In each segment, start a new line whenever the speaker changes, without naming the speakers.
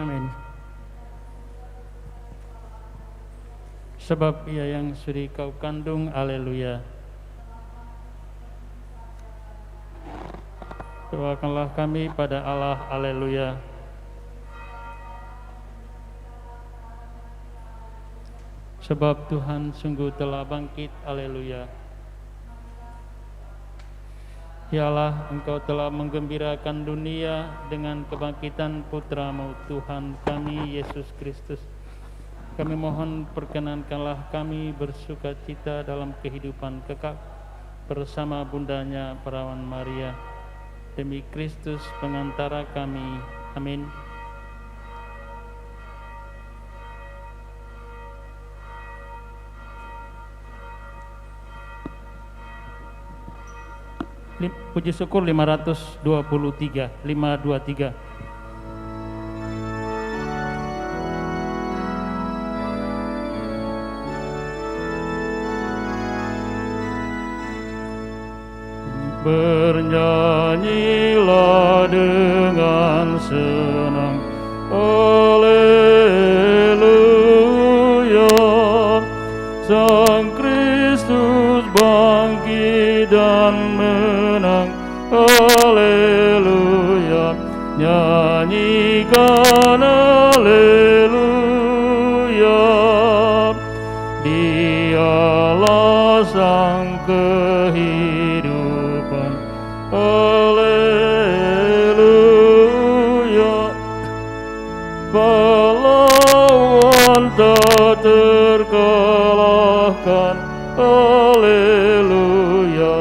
Amin. Sebab Ia yang sudi kau kandung, haleluya. Doakanlah kami pada Allah, haleluya. Sebab Tuhan sungguh telah bangkit, haleluya. Ya Allah, Engkau telah menggembirakan dunia dengan kebangkitan Putra-Mu Tuhan kami, Yesus Kristus. Kami mohon perkenankanlah kami bersuka cita dalam kehidupan kekal bersama bundanya Perawan Maria. Demi Kristus pengantara kami. Amin. Puji syukur 523. Bernyanyilah dengan senang, haleluya. Sang Kristus bangkit dan menang, haleluya. Nyanyikan haleluya. Dialah sang kehidupan, haleluya. Pahlawan tak terkalahkan, haleluya.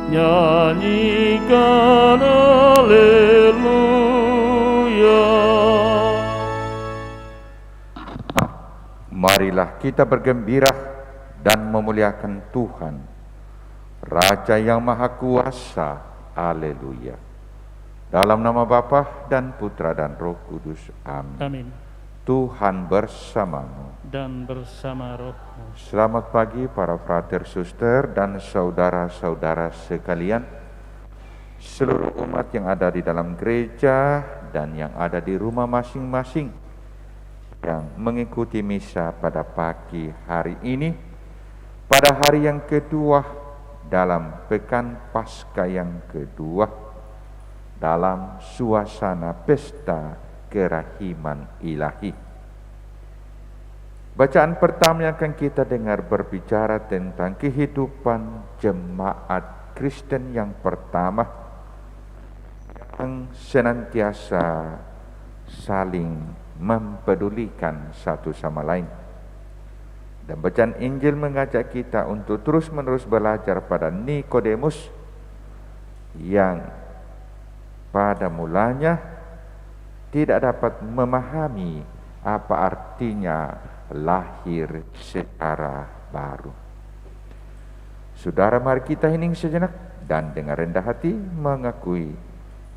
Nyanyikan haleluya.
Marilah kita bergembira dan memuliakan Tuhan, Raja yang Maha Kuasa, haleluya. Dalam nama Bapa dan Putra dan Roh Kudus, amin.
Amin.
Tuhan bersamamu
Dan bersama rohmu.
Selamat pagi para frater, suster, dan saudara-saudara sekalian, seluruh umat yang ada di dalam gereja dan yang ada di rumah masing-masing yang mengikuti misa pada pagi hari ini, pada hari yang kedua dalam pekan Paskah yang kedua, dalam suasana pesta kerahiman ilahi. Bacaan pertama yang akan kita dengar berbicara tentang kehidupan jemaat Kristen yang pertama, yang senantiasa saling mempedulikan satu sama lain. Dan bacaan Injil mengajak kita untuk terus-menerus belajar pada Nikodemus yang pada mulanya tidak dapat memahami apa artinya lahir secara baru. Saudara, mari kita hening sejenak dan dengan rendah hati mengakui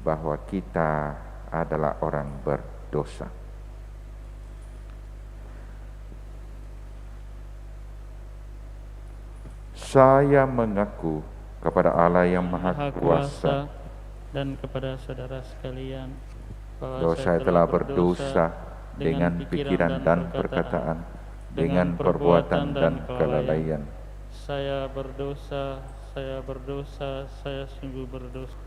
bahwa kita adalah orang berdosa. Saya mengaku kepada Allah yang Maha Kuasa
dan kepada saudara sekalian
bahwa saya telah berdosa dengan pikiran dan perkataan, dengan perbuatan dan kelalaian.
Saya berdosa, saya sungguh berdosa.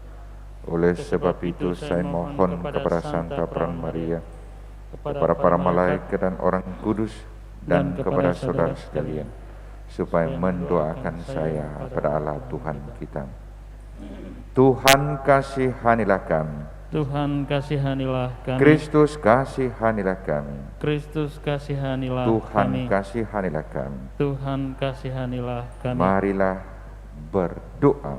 Oleh sebab itu saya mohon kepada Santa Perawan Maria, kepada para malaikat dan orang kudus, dan kepada saudara sekalian, supaya mendoakan saya pada Allah Tuhan kita. Tuhan kasihanilah kami.
Tuhan kasihanilah kami.
Kristus kasihanilah kami.
Kristus kasihanilah
Tuhan
kami.
kasihanilah kami.
Tuhan kasihanilah kami.
Marilah berdoa.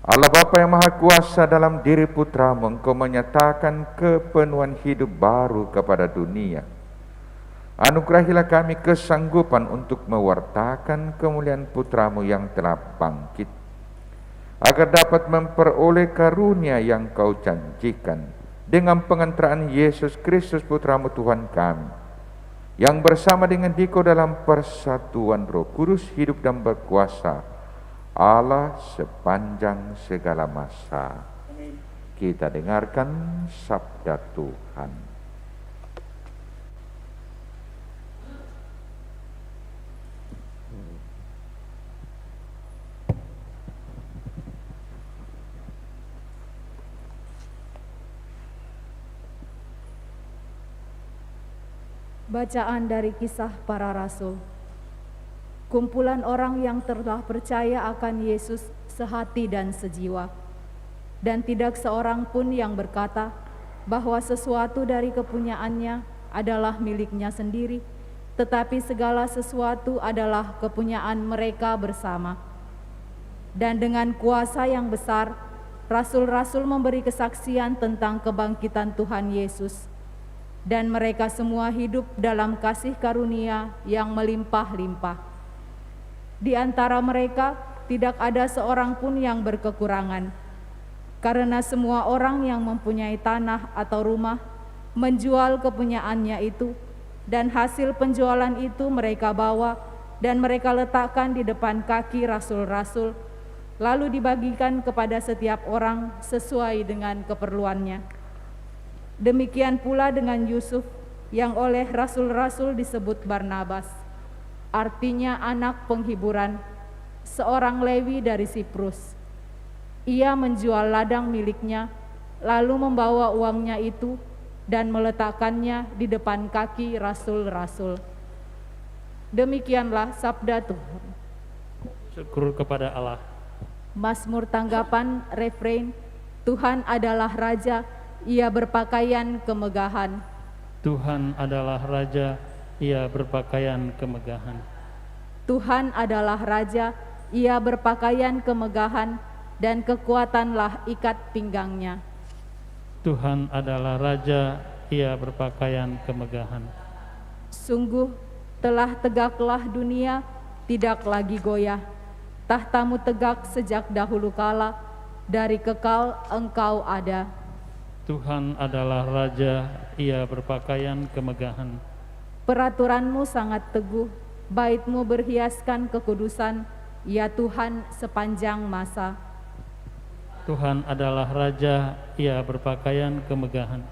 Allah Bapa yang Maha Kuasa, dalam diri Putra-Mu Engkau menyatakan kepenuhan hidup baru kepada dunia. Anugerahilah kami kesanggupan untuk mewartakan kemuliaan Putra-Mu yang telah bangkit, agar dapat memperoleh karunia yang Kau janjikan dengan pengantaraan Yesus Kristus Putra-Mu Tuhan kami, yang bersama dengan Dikau dalam persatuan Roh Kudus hidup dan berkuasa Allah sepanjang segala masa. Kita dengarkan sabda Tuhan.
Bacaan dari Kisah Para Rasul. Kumpulan orang yang telah percaya akan Yesus sehati dan sejiwa, dan tidak seorang pun yang berkata bahwa sesuatu dari kepunyaannya adalah miliknya sendiri, tetapi segala sesuatu adalah kepunyaan mereka bersama. Dan dengan kuasa yang besar, rasul-rasul memberi kesaksian tentang kebangkitan Tuhan Yesus, dan mereka semua hidup dalam kasih karunia yang melimpah-limpah. Di antara mereka tidak ada seorang pun yang berkekurangan, karena semua orang yang mempunyai tanah atau rumah menjual kepunyaannya itu, dan hasil penjualan itu mereka bawa dan mereka letakkan di depan kaki rasul-rasul, lalu dibagikan kepada setiap orang sesuai dengan keperluannya. Demikian pula dengan Yusuf yang oleh rasul-rasul disebut Barnabas, artinya anak penghiburan, seorang Lewi dari Siprus. Ia menjual ladang miliknya, lalu membawa uangnya itu dan meletakkannya di depan kaki rasul-rasul. Demikianlah sabda Tuhan.
Syukur kepada Allah.
Mazmur tanggapan refrain, Tuhan adalah Raja, Ia berpakaian kemegahan.
Tuhan adalah Raja, Ia berpakaian kemegahan.
Tuhan adalah Raja, Ia berpakaian kemegahan, dan kekuatanlah ikat pinggangnya.
Tuhan adalah Raja, Ia berpakaian kemegahan.
Sungguh telah tegaklah dunia, tidak lagi goyah. Tahtamu tegak sejak dahulu kala, dari kekal Engkau ada.
Tuhan adalah Raja, Ia berpakaian kemegahan.
Peraturanmu sangat teguh, bait-Mu berhiaskan kekudusan, ya Tuhan sepanjang masa.
Tuhan adalah Raja, Ia berpakaian kemegahan.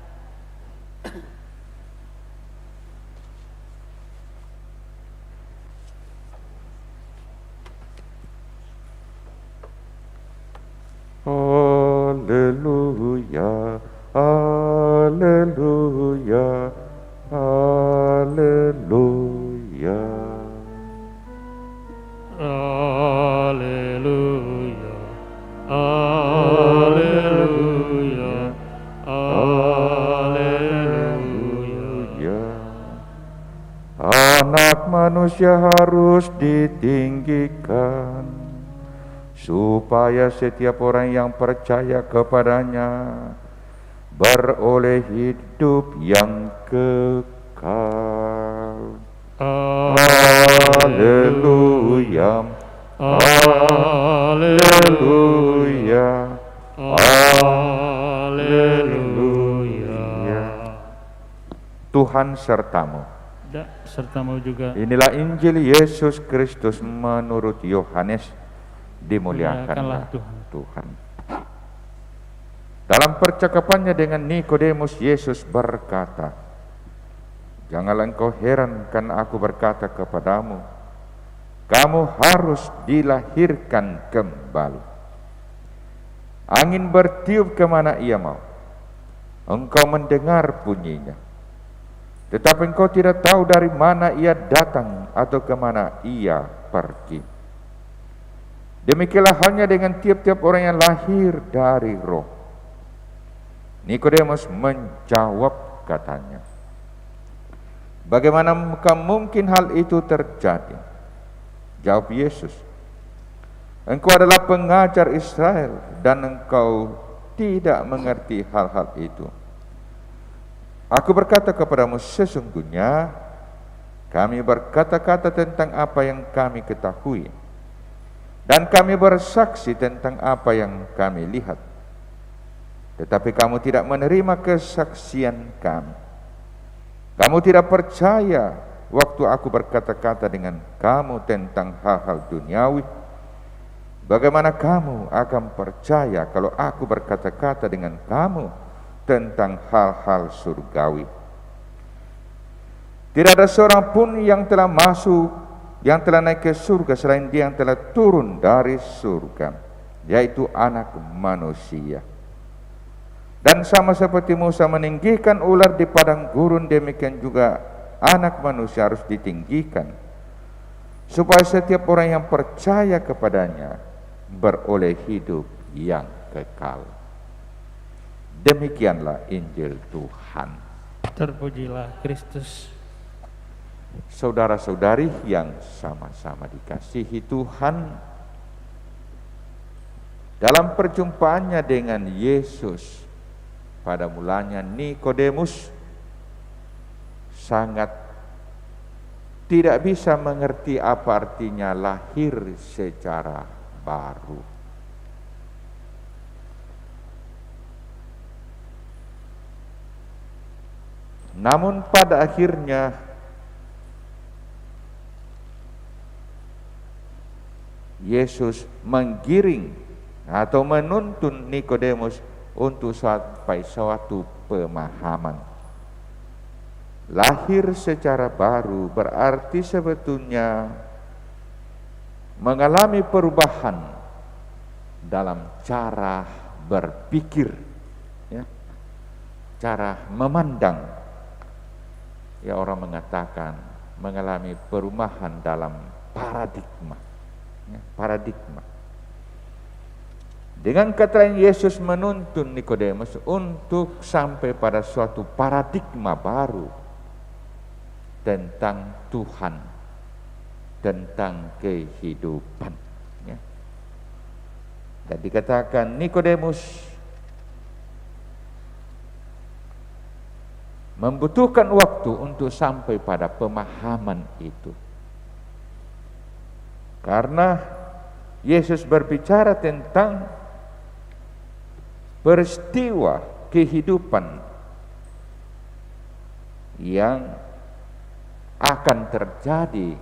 Haleluya, haleluya, haleluya.
Haleluya, haleluya, haleluya.
Anak manusia harus ditinggikan, supaya setiap orang yang percaya kepadanya beroleh hidup yang kekal. Haleluya, haleluya, haleluya. Tuhan sertamu.
Sertamu juga.
Inilah Injil Yesus Kristus menurut Yohanes. Dimuliakanlah Tuhan. Dalam percakapannya dengan Nikodemus, Yesus berkata, "Janganlah engkau heran karena aku berkata kepadamu, kamu harus dilahirkan kembali. Angin bertiup kemana ia mau, engkau mendengar bunyinya, tetapi engkau tidak tahu dari mana ia datang atau kemana ia pergi. Demikianlah halnya dengan tiap-tiap orang yang lahir dari roh." Nikodemus menjawab katanya, "Bagaimana mungkin hal itu terjadi?" Jawab Yesus, "Engkau adalah pengajar Israel dan engkau tidak mengerti hal-hal itu. Aku berkata kepadamu, sesungguhnya kami berkata-kata tentang apa yang kami ketahui, dan kami bersaksi tentang apa yang kami lihat. Tetapi kamu tidak menerima kesaksian kami. Kamu tidak percaya waktu aku berkata-kata dengan kamu tentang hal-hal duniawi. Bagaimana kamu akan percaya kalau aku berkata-kata dengan kamu tentang hal-hal surgawi? Tidak ada seorang pun yang telah masuk, yang telah naik ke surga selain Dia yang telah turun dari surga, yaitu Anak Manusia. Dan sama seperti Musa meninggikan ular di padang gurun, demikian juga Anak Manusia harus ditinggikan, supaya setiap orang yang percaya kepadanya beroleh hidup yang kekal. Demikianlah Injil Tuhan.
Terpujilah Kristus.
Saudara-saudari yang sama-sama dikasihi Tuhan, dalam perjumpaannya dengan Yesus, pada mulanya Nikodemus sangat tidak bisa mengerti apa artinya lahir secara baru. Namun pada akhirnya Yesus menggiring atau menuntun Nikodemus untuk sampai suatu pemahaman. Lahir secara baru berarti sebetulnya mengalami perubahan dalam cara berpikir, ya, cara memandang. Ya, orang mengatakan mengalami perubahan dalam paradigma, ya, paradigma. Dengan kata lain, Yesus menuntun Nikodemus untuk sampai pada suatu paradigma baru tentang Tuhan, tentang kehidupan, ya. Dan dikatakan Nikodemus membutuhkan waktu untuk sampai pada pemahaman itu, karena Yesus berbicara tentang peristiwa kehidupan yang akan terjadi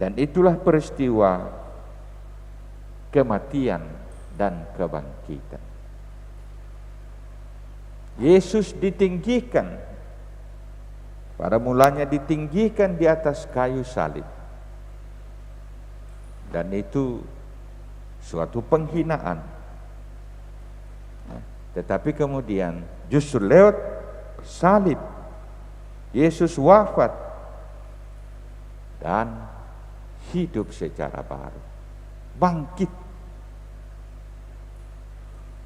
dan itulah peristiwa kematian dan kebangkitan. Yesus ditinggikan, pada mulanya ditinggikan di atas kayu salib, dan itu suatu penghinaan. Tetapi kemudian justru lewat salib Yesus wafat dan hidup secara baru, bangkit.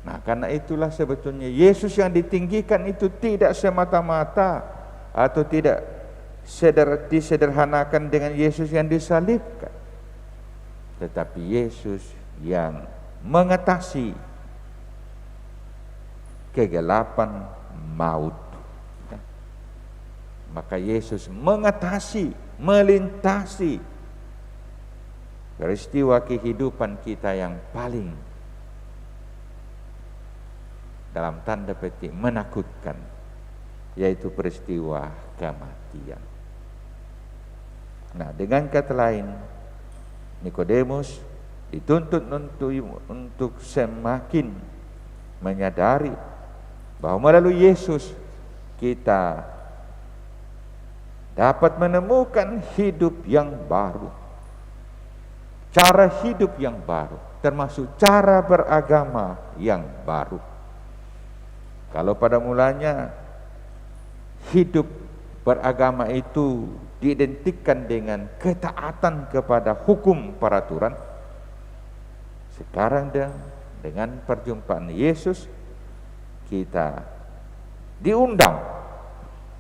Nah, karena itulah sebetulnya Yesus yang ditinggikan itu tidak semata-mata atau tidak disederhanakan dengan Yesus yang disalibkan, tetapi Yesus yang mengatasi kegelapan maut. Maka Yesus mengatasi, melintasi peristiwa kehidupan kita yang paling dalam tanda petik menakutkan, yaitu peristiwa kematian. Nah, dengan kata lain, Nikodemus dituntut untuk semakin menyadari bahwa melalui Yesus kita dapat menemukan hidup yang baru, cara hidup yang baru, termasuk cara beragama yang baru. Kalau pada mulanya hidup beragama itu diidentikan dengan ketaatan kepada hukum peraturan, sekarang dengan perjumpaan Yesus kita diundang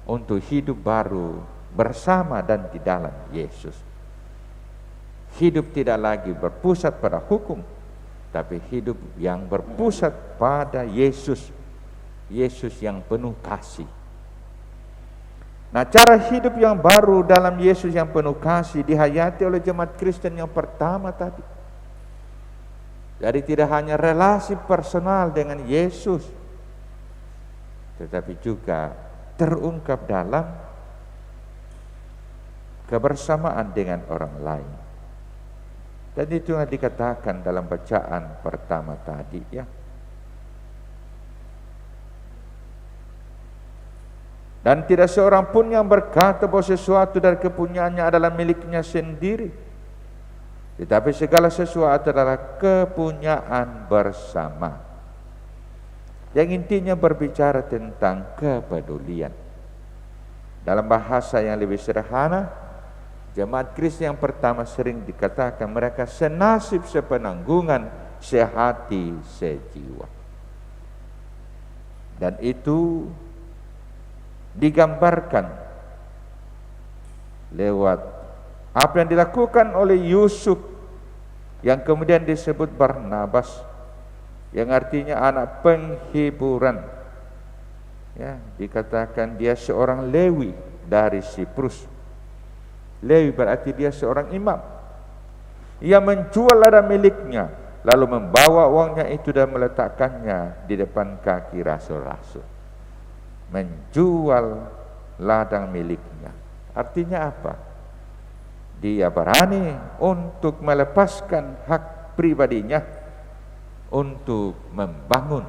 untuk hidup baru bersama dan di dalam Yesus. Hidup tidak lagi berpusat pada hukum, tapi hidup yang berpusat pada Yesus, Yesus yang penuh kasih. Nah, cara hidup yang baru dalam Yesus yang penuh kasih dihayati oleh jemaat Kristen yang pertama tadi. Jadi tidak hanya relasi personal dengan Yesus, tetapi juga terungkap dalam kebersamaan dengan orang lain. Dan itu yang dikatakan dalam bacaan pertama tadi ya. Dan tidak seorang pun yang berkata bahwa sesuatu dari kepunyaannya adalah miliknya sendiri, tetapi segala sesuatu adalah kepunyaan bersama. Yang intinya berbicara tentang kepedulian. Dalam bahasa yang lebih sederhana, jemaat Kristen yang pertama sering dikatakan mereka senasib, sepenanggungan, sehati, sejiwa. Dan itu digambarkan lewat apa yang dilakukan oleh Yusuf yang kemudian disebut Barnabas, yang artinya anak penghiburan. Ya, dikatakan dia seorang Lewi dari Siprus. Lewi berarti dia seorang imam. Ia menjual ladang miliknya, lalu membawa uangnya itu dan meletakkannya di depan kaki rasul-rasul. Menjual ladang miliknya. Artinya apa? Dia berani untuk melepaskan hak pribadinya untuk membangun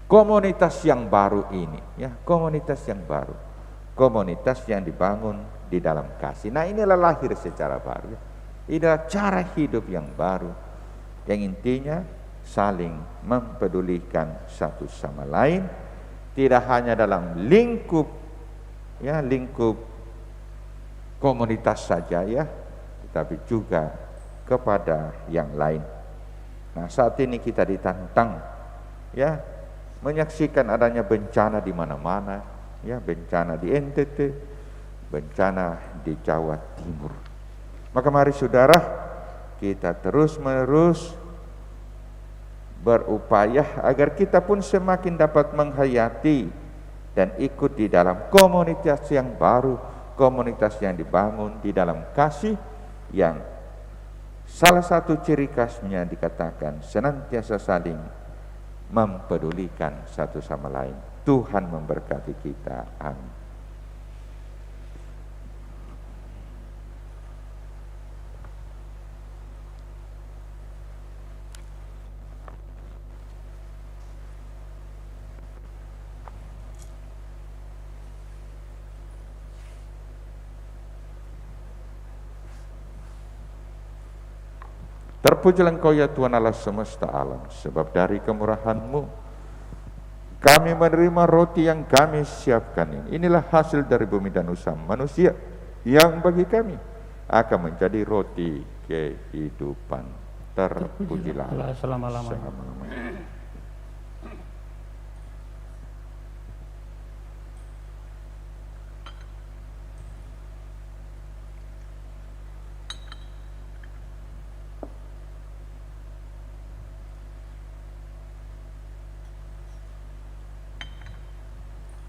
komunitas yang baru ini, ya, komunitas yang baru. Komunitas yang dibangun di dalam kasih. Nah, inilah lahir secara baru. Inilah cara hidup yang baru yang intinya saling mempedulikan satu sama lain, tidak hanya dalam lingkup komunitas saja ya, tetapi juga kepada yang lain. Nah, saat ini kita ditantang ya menyaksikan adanya bencana di mana-mana, ya, bencana di NTT, bencana di Jawa Timur. Maka mari saudara, kita terus-menerus berupaya agar kita pun semakin dapat menghayati dan ikut di dalam komunitas yang baru, komunitas yang dibangun di dalam kasih, yang salah satu ciri khasnya dikatakan senantiasa saling mempedulikan satu sama lain. Tuhan memberkati kita. Amin. Terpujilah Engkau ya Tuhan Allah semesta alam, sebab dari kemurahan-Mu kami menerima roti yang kami siapkan ini. Inilah hasil dari bumi dan usaha manusia yang bagi kami akan menjadi roti kehidupan. Terpujilah Allah selama-lamanya.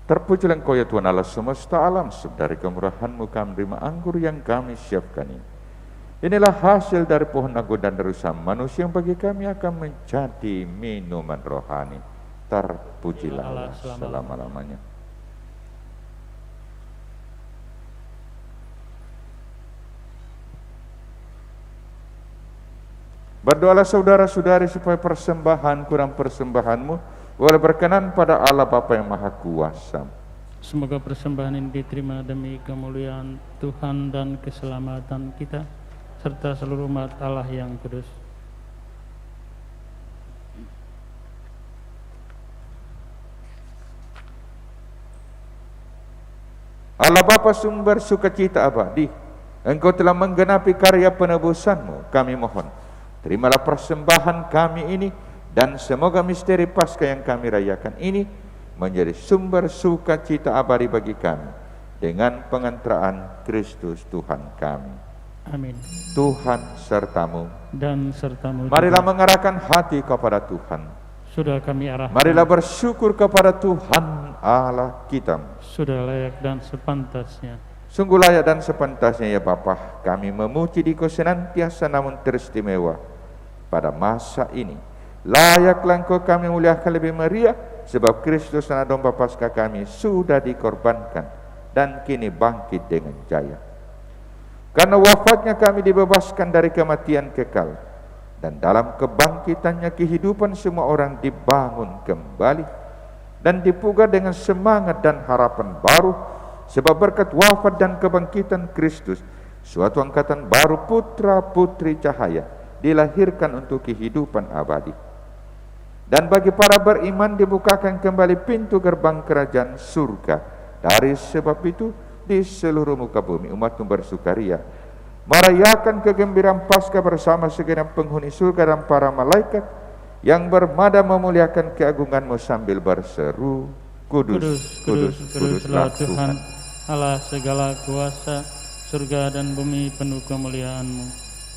Terpujilah Engkau ya Tuhan Allah semesta alam, sebab dari kemurahan-Mu kami menerima anggur yang kami siapkan ini. Inilah hasil dari pohon anggur dan dari usaha manusia yang bagi kami akan menjadi minuman rohani. Terpujilah Allah selama-lamanya. Berdoalah saudara-saudari supaya persembahan kurang persembahan-Mu boleh berkenan pada Allah Bapa yang Maha Kuasa.
Semoga persembahan ini diterima demi kemuliaan Tuhan dan keselamatan kita, serta seluruh umat Allah yang kudus.
Allah Bapa sumber sukacita abadi, Engkau telah menggenapi karya penebusan-Mu. Kami mohon, terimalah persembahan kami ini, dan semoga misteri Paskah yang kami rayakan ini menjadi sumber sukacita abadi bagi kami dengan pengantaraan Kristus Tuhan kami.
Amin.
Tuhan sertamu
dan sertamu.
Marilah mengarahkan hati kepada Tuhan.
Sudah kami arahkan.
Marilah bersyukur kepada Tuhan Allah kita.
Sudah layak dan sepantasnya.
Sungguh layak dan sepantasnya ya Bapa, kami memuji Dikau senantiasa namun teristimewa pada masa ini. Layaklah Engkau kami muliakan lebih meriah, sebab Kristus anak domba Paskah kami sudah dikorbankan dan kini bangkit dengan jaya. Karena wafatnya kami dibebaskan dari kematian kekal, dan dalam kebangkitannya kehidupan semua orang dibangun kembali dan dipugar dengan semangat dan harapan baru, sebab berkat wafat dan kebangkitan Kristus, suatu angkatan baru putra-putri cahaya dilahirkan untuk kehidupan abadi. Dan bagi para beriman dibukakan kembali pintu gerbang kerajaan surga. Dari sebab itu di seluruh muka bumi umatmu bersukaria, merayakan kegembiraan Paskah bersama segenap penghuni surga dan para malaikat yang bermada memuliakan keagunganmu sambil berseru, Kudus, kudus, kuduslah Tuhan Allah segala kuasa, surga dan bumi penuh kemuliaan-Mu.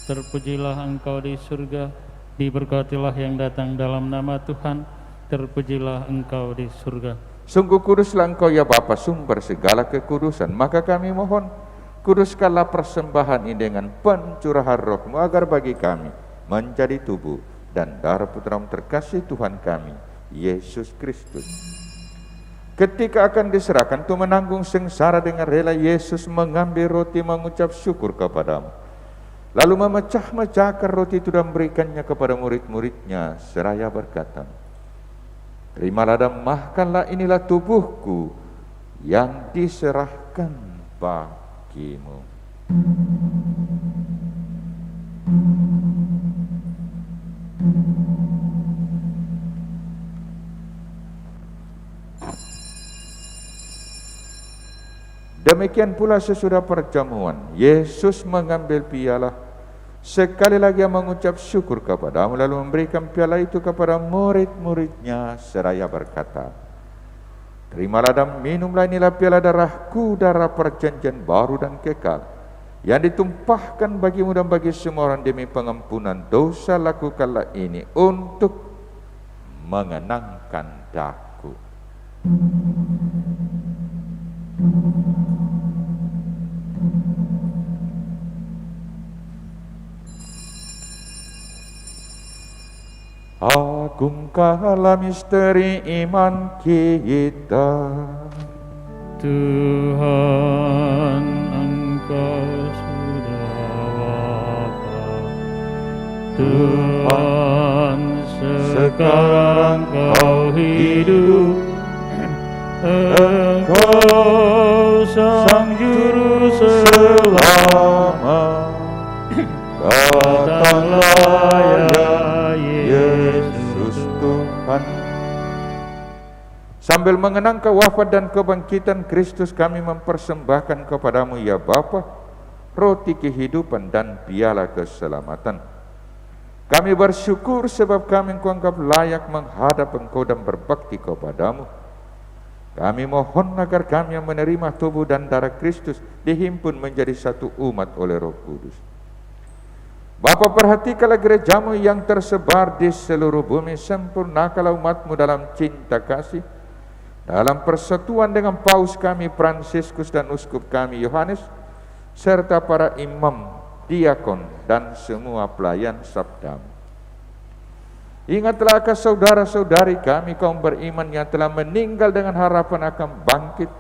Terpujilah Engkau di surga, diberkatilah yang datang dalam nama Tuhan, terpujilah Engkau di surga. Sungguh kuduslah Engkau ya Bapa, sumber segala kekudusan. Maka kami mohon, kuduskanlah persembahan ini dengan pencurahan Roh-Mu, agar bagi kami menjadi tubuh dan darah Putra-Mu terkasih Tuhan kami, Yesus Kristus. Ketika akan diserahkan untuk menanggung sengsara dengan rela, Yesus mengambil roti, mengucap syukur kepadamu, lalu memecah-mecahkan roti itu dan memberikannya kepada murid-muridnya seraya berkata, terimalah dan makanlah, inilah tubuhku yang diserahkan bagimu. Demikian pula sesudah perjamuan, Yesus mengambil piala, sekali lagi mengucap syukur kepadamu, lalu memberikan piala itu kepada murid-muridnya seraya berkata, terimalah dan minumlah, inilah piala darahku, darah perjanjian baru dan kekal, yang ditumpahkan bagimu dan bagi semua orang demi pengampunan dosa. Lakukanlah ini untuk mengenangkan daku. Agungkanlah misteri iman kita.
Tuhan, Engkau sudah wafat. Tuhan, sekarang Kau hidup. Engkau Sang Juru Selamat. Datanglah ya Yesus Tuhan.
Sambil mengenang wafat dan kebangkitan Kristus, kami mempersembahkan kepadamu ya Bapa, roti kehidupan dan piala keselamatan. Kami bersyukur sebab kami Engkau anggap layak menghadap Engkau dan berbakti kepadamu. Kami mohon agar kami yang menerima tubuh dan darah Kristus dihimpun menjadi satu umat oleh Roh Kudus. Bapa, perhatikanlah gerejamu yang tersebar di seluruh bumi, sempurnakanlah umatmu dalam cinta kasih, dalam persatuan dengan Paus kami Fransiskus dan Uskup kami Yohanes, serta para imam, diakon, dan semua pelayan sabdamu. Ingatlah akan saudara-saudari kami kaum beriman yang telah meninggal dengan harapan akan bangkit,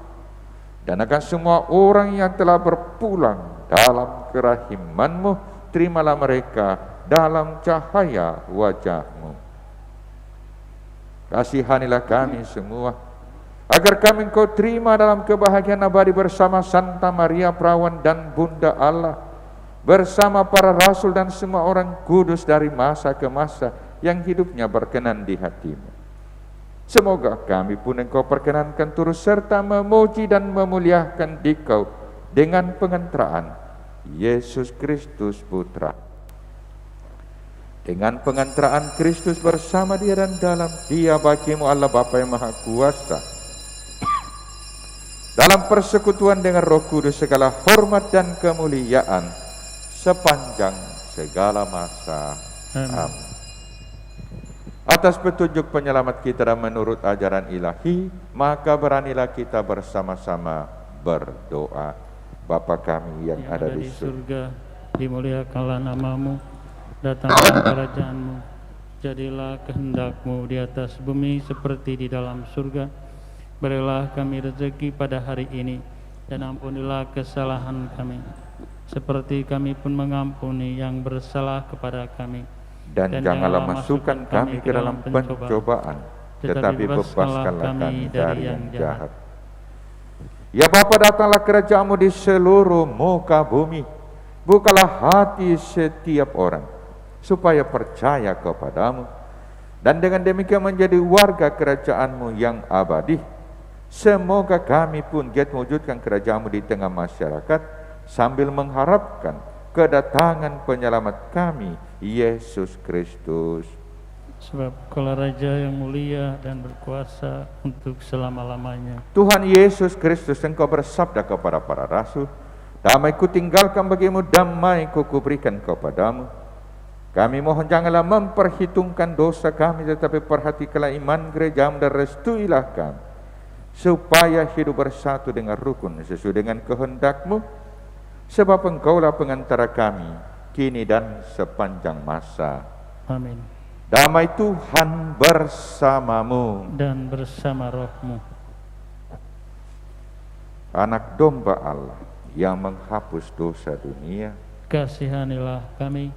dan akan semua orang yang telah berpulang dalam kerahiman-Mu, terimalah mereka dalam cahaya wajah-Mu. Kasihanilah kami semua, agar kami Engkau terima dalam kebahagiaan abadi bersama Santa Maria Perawan dan Bunda Allah, bersama para rasul dan semua orang kudus dari masa ke masa, yang hidupnya berkenan di hati-Mu. Semoga kami pun Engkau perkenankan turut serta memuji dan memuliakan Dikau dengan pengantaraan Yesus Kristus Putra. Dengan pengantaraan Kristus bersama Dia dan dalam Dia, bagimu Allah Bapa yang Maha Kuasa, dalam persekutuan dengan Roh Kudus, segala hormat dan kemuliaan sepanjang segala masa. Amin. Atas petunjuk penyelamat kita dan menurut ajaran ilahi, maka beranilah kita bersama-sama berdoa. Bapa kami yang ada di surga, dimuliakanlah nama-Mu, datanglah kerajaan-Mu, jadilah kehendak-Mu di atas bumi seperti di dalam surga. Berilah kami rezeki pada hari ini,
dan ampunilah kesalahan kami, seperti kami pun mengampuni yang bersalah kepada kami.
Dan janganlah masukkan kami ke dalam pencobaan, tetapi bebaskanlah kami dari yang jahat. Ya Bapa, datanglah kerajaan-Mu di seluruh muka bumi. Bukalah hati setiap orang, supaya percaya kepadamu, dan dengan demikian menjadi warga kerajaan-Mu yang abadi. Semoga kami pun giat mewujudkan kerajaan-Mu di tengah masyarakat, sambil mengharapkan kedatangan penyelamat kami, Yesus Kristus.
Sebab Kaulah Raja yang mulia dan berkuasa untuk selama-lamanya.
Tuhan Yesus Kristus, Engkau bersabda kepada para rasul, damai ku tinggalkan bagimu, damai ku berikan kepadamu. Kami mohon janganlah memperhitungkan dosa kami, tetapi perhatikanlah iman gereja-Mu dan restuilah kami, supaya hidup bersatu dengan rukun sesuai dengan kehendak-Mu, sebab Engkaulah pengantara kami, kini dan sepanjang masa.
Amin.
Damai Tuhan bersamamu.
Dan bersama rohmu.
Anak domba Allah yang menghapus dosa dunia,
Kasihanilah kami.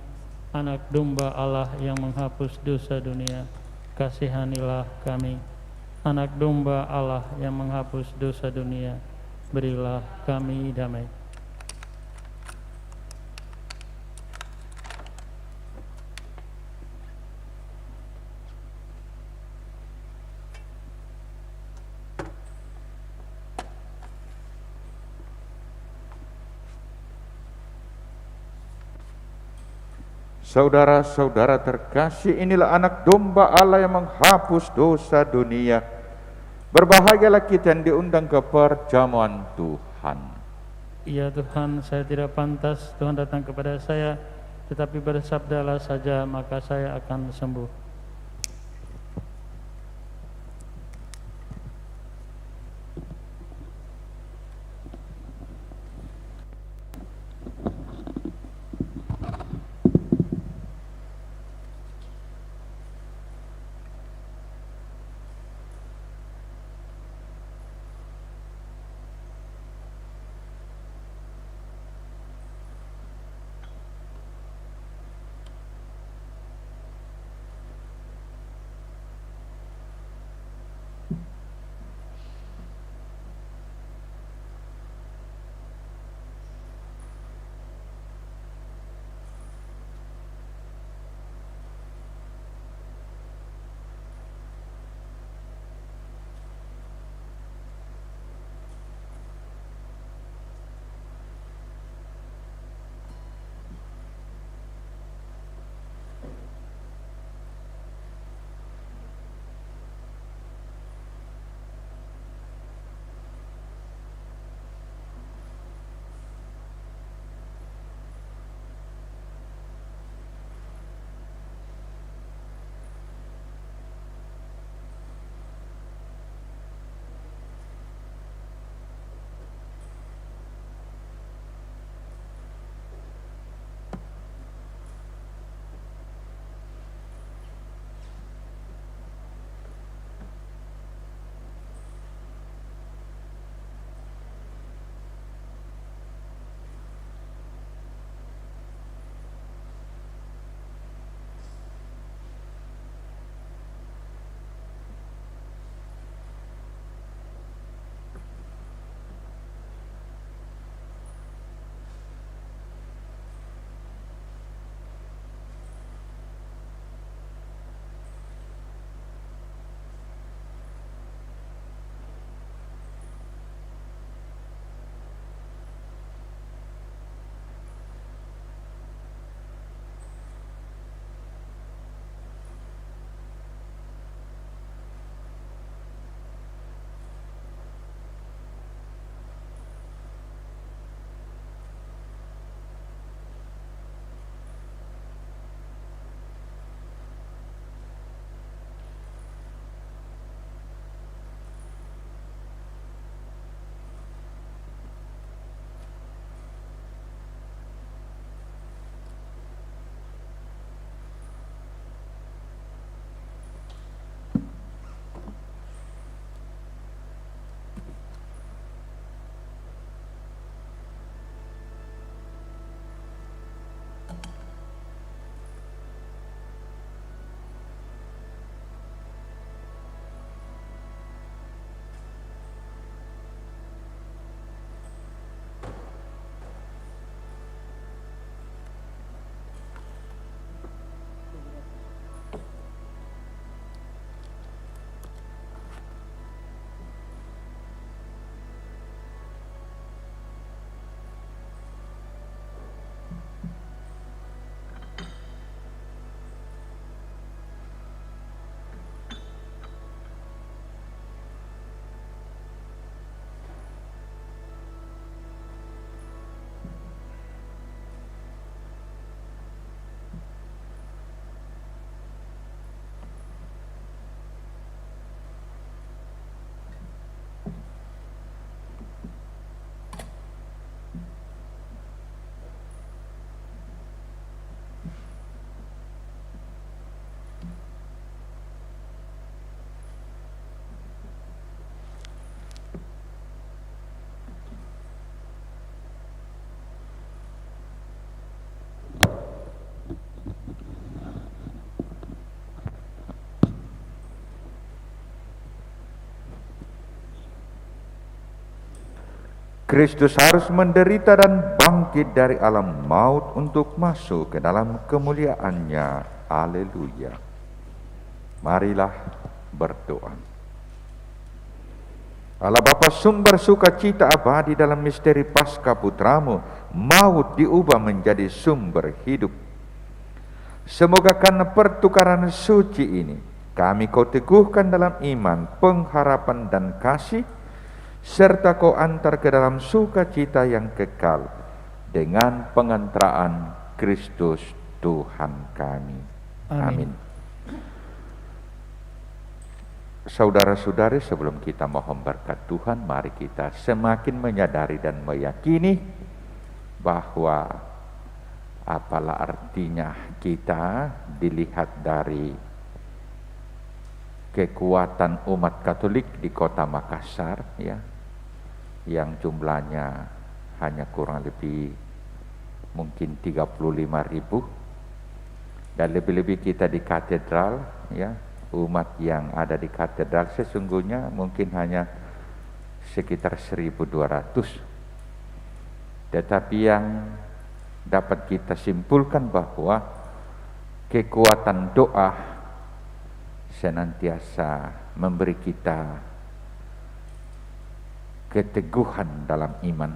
Anak domba Allah yang menghapus dosa dunia, kasihanilah kami. Anak domba Allah yang menghapus dosa dunia, berilah kami damai.
saudara-saudara terkasih, inilah anak domba Allah yang menghapus dosa dunia. Berbahagialah kita yang diundang ke perjamuan Tuhan.
Ya Tuhan, saya tidak pantas Tuhan datang kepada saya, tetapi bersabdalah saja, maka saya akan sembuh.
Kristus harus menderita dan bangkit dari alam maut untuk masuk ke dalam kemuliaan-Nya. Haleluya. Marilah berdoa. Allah Bapa, sumber sukacita abadi dalam misteri Paskah Putramu, maut diubah menjadi sumber hidup. Semoga karena pertukaran suci ini, kami Kau teguhkan dalam iman, pengharapan dan kasih, serta Kau antar ke dalam sukacita yang kekal dengan pengantaraan Kristus Tuhan kami. Amin. Saudara-saudari, sebelum kita mohon berkat Tuhan, mari kita semakin menyadari dan meyakini bahwa apalah artinya kita dilihat dari kekuatan umat Katolik di kota Makassar, ya, yang jumlahnya hanya kurang lebih mungkin 35.000, dan lebih-lebih kita di katedral, ya, umat yang ada di katedral sesungguhnya mungkin hanya sekitar 1.200. Tetapi yang dapat kita simpulkan bahwa kekuatan doa senantiasa memberi kita keteguhan dalam iman,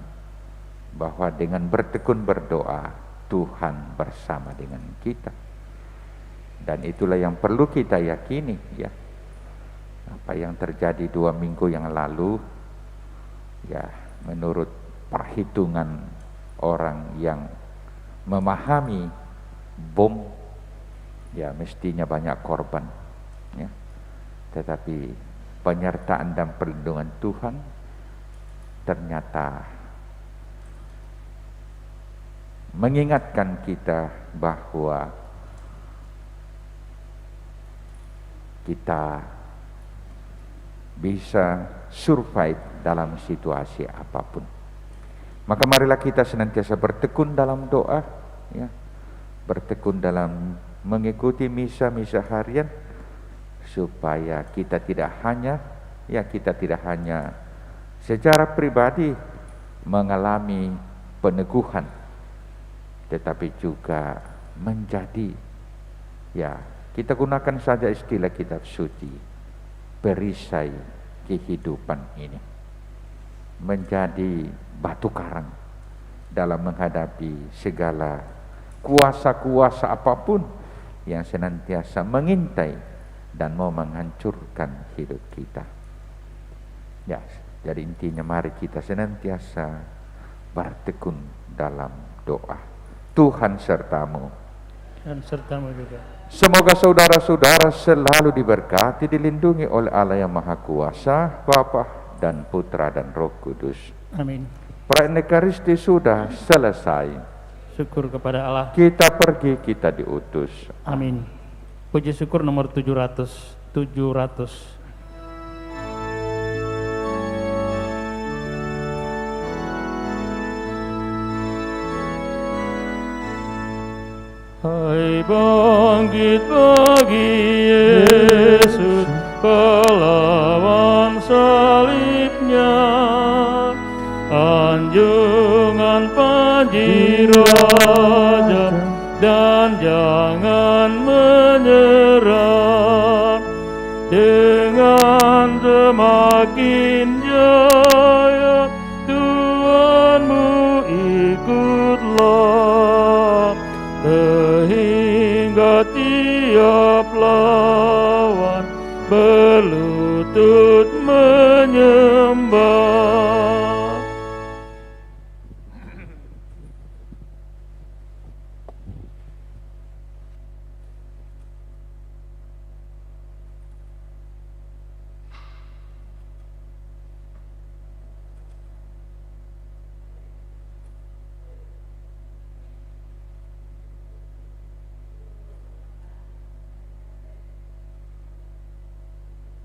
bahwa dengan bertekun berdoa Tuhan bersama dengan kita. Dan itulah yang perlu kita yakini, ya. Apa yang terjadi 2 minggu yang lalu, ya, menurut perhitungan orang yang memahami bom, ya, mestinya banyak korban, ya. Tetapi penyertaan dan perlindungan Tuhan ternyata mengingatkan kita bahwa kita bisa survive dalam situasi apapun. Maka marilah kita senantiasa bertekun dalam doa, ya, bertekun dalam mengikuti misa-misa harian, supaya kita tidak hanya secara pribadi mengalami peneguhan, tetapi juga menjadi, ya, kita gunakan saja istilah kitab suci, perisai kehidupan ini, menjadi batu karang dalam menghadapi segala kuasa-kuasa apapun yang senantiasa mengintai dan mau menghancurkan hidup kita. Ya, jadi intinya mari kita senantiasa bertekun dalam doa. Tuhan sertamu
dan sertamu juga.
Semoga saudara-saudara selalu diberkati, dilindungi oleh Allah yang Maha Kuasa, Bapa dan Putra dan Roh Kudus.
Amin.
Perayaan Ekaristi sudah selesai.
Syukur kepada Allah.
Kita pergi, kita diutus.
Amin. Puji syukur nomor 700. Hai bangkit bagi Yesus pahlawan salibnya, anjungan panji raja dan jangan menyerah. Dengan semakin jaya Tuhanmu ikutlah, sehingga tiap lawan berlutut menyembah.